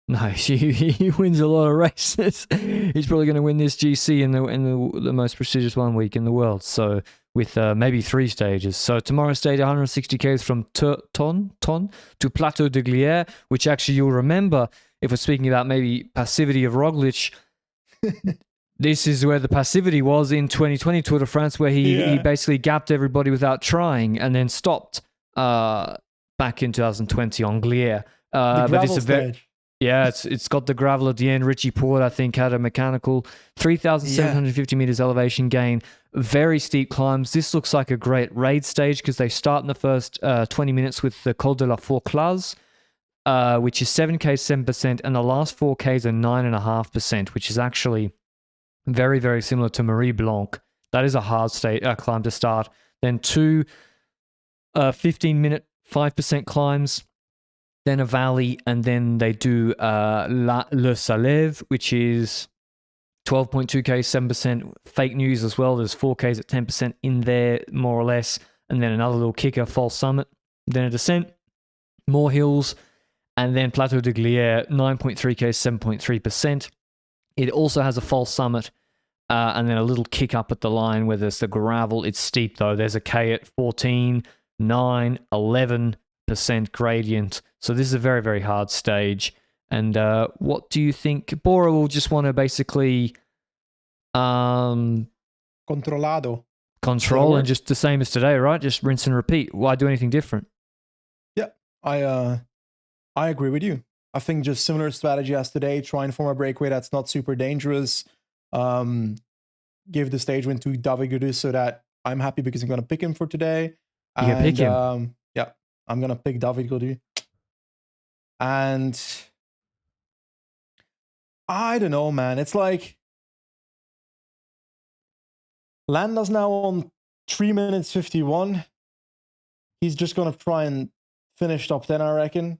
Speaker 1: No, he wins a lot of races. He's probably going to win this GC in the most prestigious 1 week in the world. So with maybe 3 stages. So tomorrow's stage 160 k's from Ton to Plateau de Glières, which actually you'll remember if we're speaking about maybe passivity of Roglič. This is where the passivity was in 2020 Tour de France, where he basically gapped everybody without trying and then stopped back in 2020 on Glières.
Speaker 2: But it's a very
Speaker 1: it's got the gravel at the end. Richie Porte, I think, had a mechanical 3,750 meters elevation gain. Very steep climbs. This looks like a great raid stage because they start in the first 20 minutes with the Col de la Fourclaz, which is 7K, 7%, and the last 4Ks are 9.5%, which is actually very, very similar to Marie Blanc. That is a hard climb to start. Then 2 15-minute 5% climbs, then a valley, and then they do Le Salève, which is 12.2K, 7%. Fake news as well. There's 4Ks at 10% in there, more or less. And then another little kicker, false summit. Then a descent, more hills, and then Plateau de Glières, 9.3K, 7.3%. It also has a false summit, and then a little kick up at the line where there's the gravel. It's steep, though. There's a K at 14, 9, 11% gradient. So this is a very, very hard stage. And what do you think? Bora will just want to basically
Speaker 2: control
Speaker 1: and just the same as today, right? Just rinse and repeat. Why do anything different?
Speaker 2: Yeah, I agree with you. I think just similar strategy as today. Try and form a breakaway that's not super dangerous. Give the stage win to David Gaudu so that I'm happy because I'm going to pick him for today.
Speaker 1: You can pick him.
Speaker 2: Yeah, I'm going to pick David Gaudu. And I don't know, man. It's like Landa's now on 3 minutes 51. He's just going to try and finish top 10, I reckon.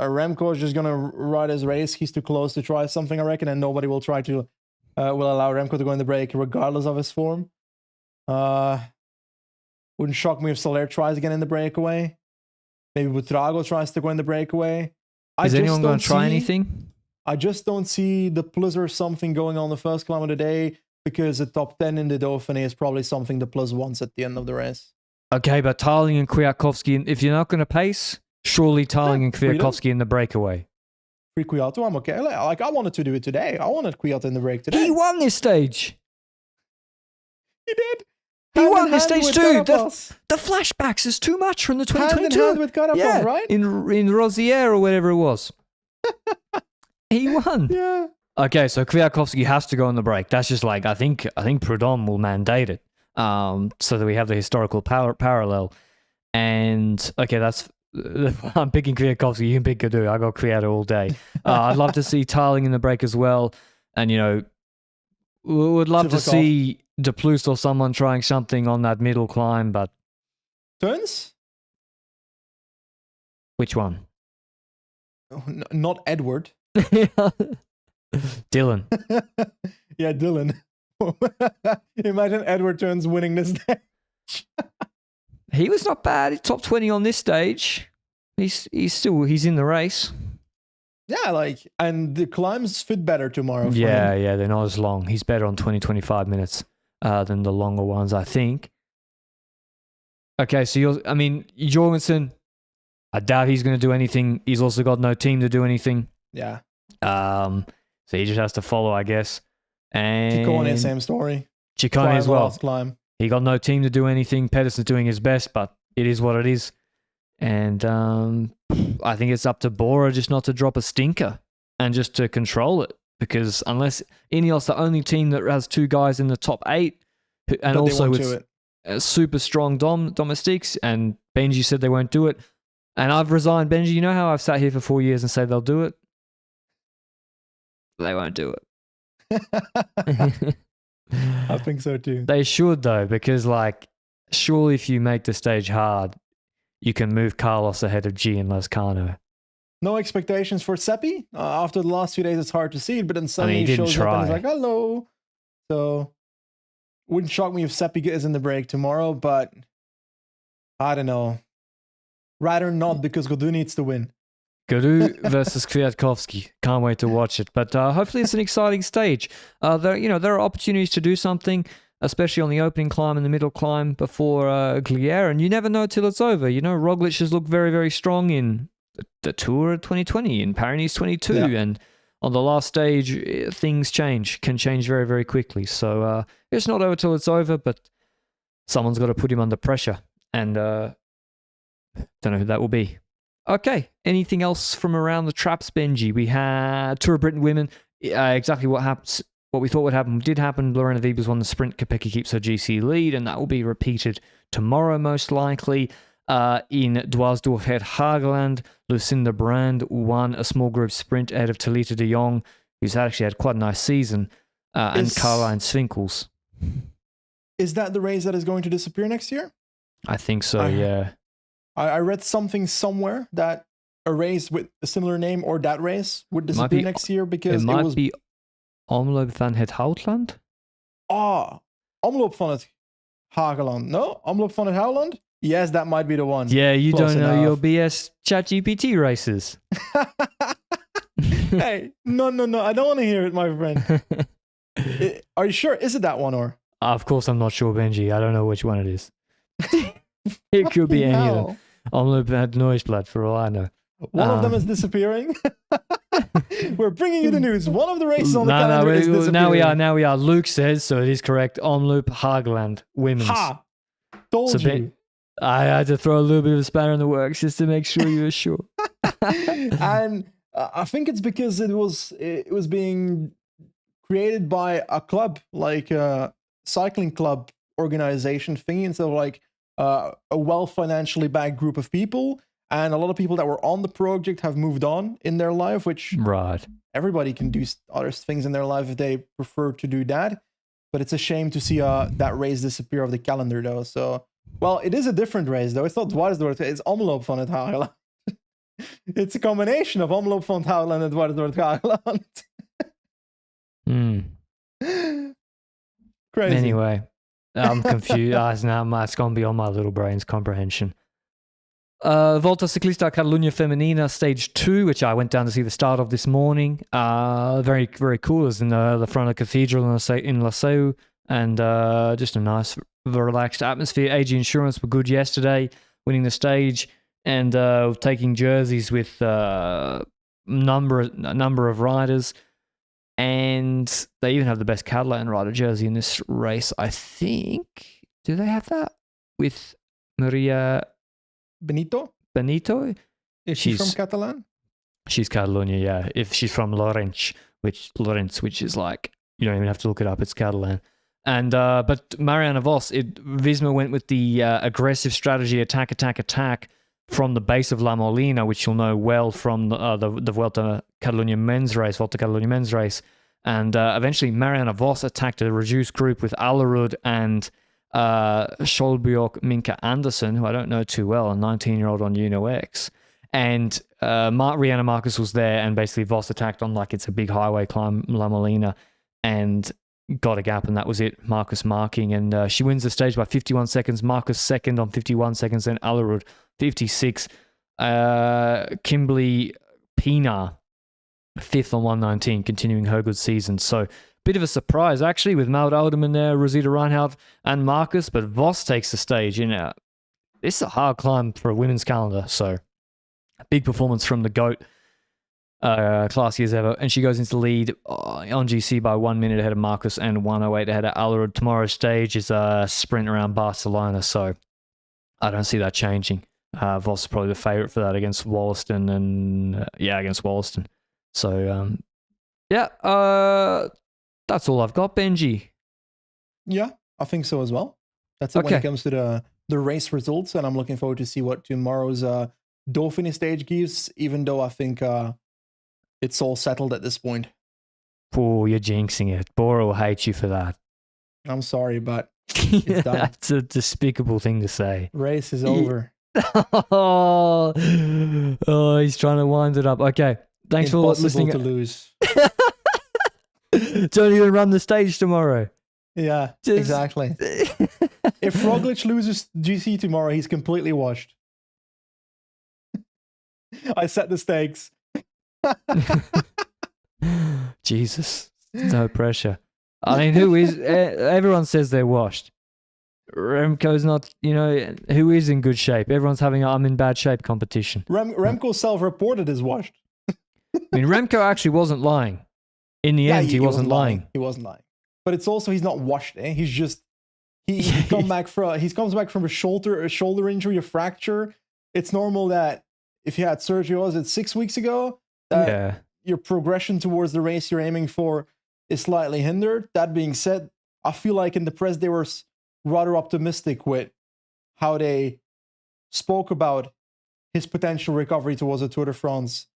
Speaker 2: Remco is just going to ride his race. He's too close to try something, I reckon, and nobody will try to will allow Remco to go in the break regardless of his form. Wouldn't shock me if Soler tries again in the breakaway. Maybe Butrago tries to go in the breakaway.
Speaker 1: Is anyone going to try anything?
Speaker 2: I just don't see the plus or something going on the first kilometer today because the top 10 in the Dauphiné is probably something the plus wants at the end of the race.
Speaker 1: Okay, but Tarling and Kwiatkowski, if you're not going to pace, surely Tarling and Kwiatkowski in the breakaway.
Speaker 2: Free Kwiat, I'm okay. Like, I wanted to do it today. I wanted Kwiat in the break today.
Speaker 1: He won this stage.
Speaker 2: He did.
Speaker 1: He won this stage too. The flashbacks is too much from the 2022.
Speaker 2: Hand in hand with Carapaz, right?
Speaker 1: In Rosière or whatever it was. He won.
Speaker 2: Yeah.
Speaker 1: Okay, so Kwiatkowski has to go on the break. That's just like I think Prudhomme will mandate it, so that we have the historical parallel. And okay, that's I'm picking Kwiatkowski. You can pick Gaudu. I got Kwiat all day. I'd love to see Tarling in the break as well, and would love to see De Plus or someone trying something on that middle climb, but
Speaker 2: Turns?
Speaker 1: Which one?
Speaker 2: Oh, not Edward.
Speaker 1: Dylan.
Speaker 2: Yeah, Dylan. Imagine Edward Turns winning this stage.
Speaker 1: He was not bad. He's top 20 on this stage. He's in the race.
Speaker 2: Yeah, and the climbs fit better tomorrow.
Speaker 1: Yeah, they're not as long. He's better on 20-25 minutes than the longer ones, I think. Okay, so Jorgensen, I doubt he's going to do anything. He's also got no team to do anything.
Speaker 2: Yeah.
Speaker 1: So he just has to follow, I guess. And
Speaker 2: Ciccone, same story.
Speaker 1: Ciccone as well.
Speaker 2: Climb.
Speaker 1: He got no team to do anything. Pedersen's doing his best, but it is what it is. And I think it's up to Bora just not to drop a stinker and just to control it. Because unless Ineos, the only team that has two guys in the top 8, and also super strong domestiques, and Benji said they won't do it. And I've resigned. Benji, you know how I've sat here for 4 years and say they'll do it? They won't do it.
Speaker 2: I think so too.
Speaker 1: They should, though, because, like, surely if you make the stage hard, you can move Carlos ahead of G and Lezcano.
Speaker 2: No expectations for Seppi. After the last few days, it's hard to see it, but then suddenly
Speaker 1: he
Speaker 2: he
Speaker 1: didn't
Speaker 2: shows up and he's
Speaker 1: try.
Speaker 2: like, hello. So, wouldn't shock me if Seppi is in the break tomorrow, but I don't know. Rather not, because Godu needs to win.
Speaker 1: Godu versus Kwiatkowski. Can't wait to watch it. But hopefully it's an exciting stage. There are opportunities to do something, especially on the opening climb and the middle climb before Gliere, and you never know till it's over. You know, Roglič has looked very, very strong in the Tour of 2020, in Paris 22, and on the last stage, things can change very, very quickly. So it's not over till it's over, but someone's got to put him under pressure, and don't know who that will be. Okay, anything else from around the traps, Benji? We had Tour of Britain women. Exactly what happens, what we thought would happen did happen. Lorena Wiebes won the sprint. Kopecky keeps her GC lead, and that will be repeated tomorrow, most likely. In Dwarsdorf het Hageland, Lucinda Brand won a small group sprint ahead of Talita de Jong, who's actually had quite a nice season, and Caroline Swinkels.
Speaker 2: Is that the race that is going to disappear next year?
Speaker 1: I think so, yeah.
Speaker 2: I read something somewhere that a race with a similar name or that race would disappear next year because
Speaker 1: it might be Omloop van het Houtland.
Speaker 2: Omloop van het Hageland. No, Omloop van het Houtland. Yes, that might be the one.
Speaker 1: Yeah, you Close don't know your BS ChatGPT races.
Speaker 2: Hey, no. I don't want to hear it, my friend. Are you sure? Is it that one or?
Speaker 1: Of course, I'm not sure, Benji. I don't know which one it is. It could be any of them. Omloop van het Nieuwsblad, for all I know.
Speaker 2: One of them is disappearing. We're bringing you the news. One of the races on the calendar is disappearing.
Speaker 1: Now we are. Luke says, so it is correct. Omloop Hageland, women's.
Speaker 2: Told you.
Speaker 1: I had to throw a little bit of a spanner in the works just to make sure you were sure.
Speaker 2: And I think it's because it was being created by a club, like a cycling club organization thingy, instead of like a well financially backed group of people. And a lot of people that were on the project have moved on in their life, which everybody can do other things in their life if they prefer to do that. But it's a shame to see that race disappear off the calendar, though. So, well, it is a different race, though. It's not Dwarsdorf, it's Omloop van het Hageland. It's a combination of Omloop van het Hageland and Dwarsdorf Hageland. Crazy.
Speaker 1: Anyway, I'm confused. Now it's going to be on my little brain's comprehension. Volta Ciclista Catalunya Femenina Stage 2, which I went down to see the start of this morning. Very, very cool. It was in the front of the cathedral in La Seu, and just a nice, relaxed atmosphere. AG Insurance were good yesterday, winning the stage and taking jerseys with a number of riders. And they even have the best Catalan rider jersey in this race, I think. Do they have that? With Maria
Speaker 2: Benito? Is she from Catalan?
Speaker 1: She's Catalonia, yeah. If she's from Llorenç, which is like, you don't even have to look it up, it's Catalan. And but Marianne Vos, Visma went with the aggressive strategy, attack from the base of La Molina, which you'll know well from the Vuelta Catalunya men's race. And eventually Marianne Vos attacked a reduced group with Alerud and Scholbjork Minka Anderson, who I don't know too well, a 19-year-old on Uno X. And Rihanna Marcus was there, and basically Vos attacked on like it's a big highway climb, La Molina, and got a gap, and that was it. Marcus marking, and she wins the stage by 51 seconds. Marcus second on 51 seconds, then Alerud 56. Kimberly Pina fifth on 119, continuing her good season. So bit of a surprise, actually, with Maud Alderman there, Rosita Reinhardt, and Marcus, but Vos takes the stage. You know, this is a hard climb for a women's calendar, so a big performance from the GOAT, classy as ever, and she goes into the lead on GC by 1 minute ahead of Marcus and 1:08 ahead of Alerud. Tomorrow's stage is a sprint around Barcelona, so I don't see that changing. Vos is probably the favourite for that against Wollaston, and against Wollaston. So, that's all I've got, Benji.
Speaker 2: Yeah, I think so as well. That's it when
Speaker 1: Okay.
Speaker 2: it comes to the race results, and I'm looking forward to see what tomorrow's Dauphiné stage gives, even though I think it's all settled at this point.
Speaker 1: Oh, you're jinxing it. Bora will hate you for that.
Speaker 2: I'm sorry, but it's done.
Speaker 1: That's a despicable thing to say.
Speaker 2: Race is over.
Speaker 1: Oh, he's trying to wind it up. Okay. Thanks for listening.
Speaker 2: To lose.
Speaker 1: Don't even run the stage tomorrow.
Speaker 2: Yeah, exactly. If Roglič loses GC tomorrow, he's completely washed. I set the stakes.
Speaker 1: Jesus, no pressure. I mean, who is? Everyone says they're washed. Remco's not, who is in good shape? Everyone's having I'm in bad shape competition.
Speaker 2: Remco self-reported as washed.
Speaker 1: I mean, Remco actually wasn't lying. In the end, he wasn't lying.
Speaker 2: He wasn't lying. But it's also, he's not washed. He's just, he comes back from a shoulder injury, a fracture. It's normal that if you had surgery, was it 6 weeks ago? That your progression towards the race you're aiming for is slightly hindered. That being said, I feel like in the press they were rather optimistic with how they spoke about his potential recovery towards the Tour de France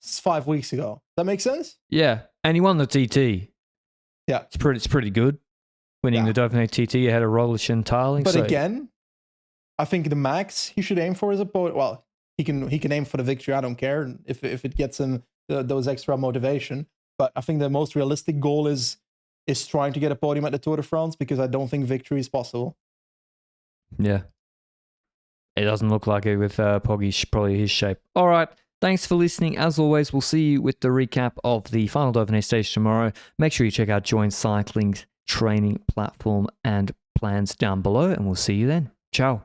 Speaker 2: 5 weeks ago. That makes sense?
Speaker 1: Yeah, and he won the TT.
Speaker 2: Yeah,
Speaker 1: it's pretty good. Winning the Dauphiné TT ahead of Roglič and Tarling.
Speaker 2: But again, I think the max he should aim for is a podium. Well, he can aim for the victory. I don't care if it gets him those extra motivation. But I think the most realistic goal is trying to get a podium at the Tour de France, because I don't think victory is possible.
Speaker 1: Yeah. It doesn't look like it with Poggy's probably his shape. All right. Thanks for listening. As always, we'll see you with the recap of the final Dauphiné stage tomorrow. Make sure you check out Join Cycling's training platform and plans down below, and we'll see you then. Ciao.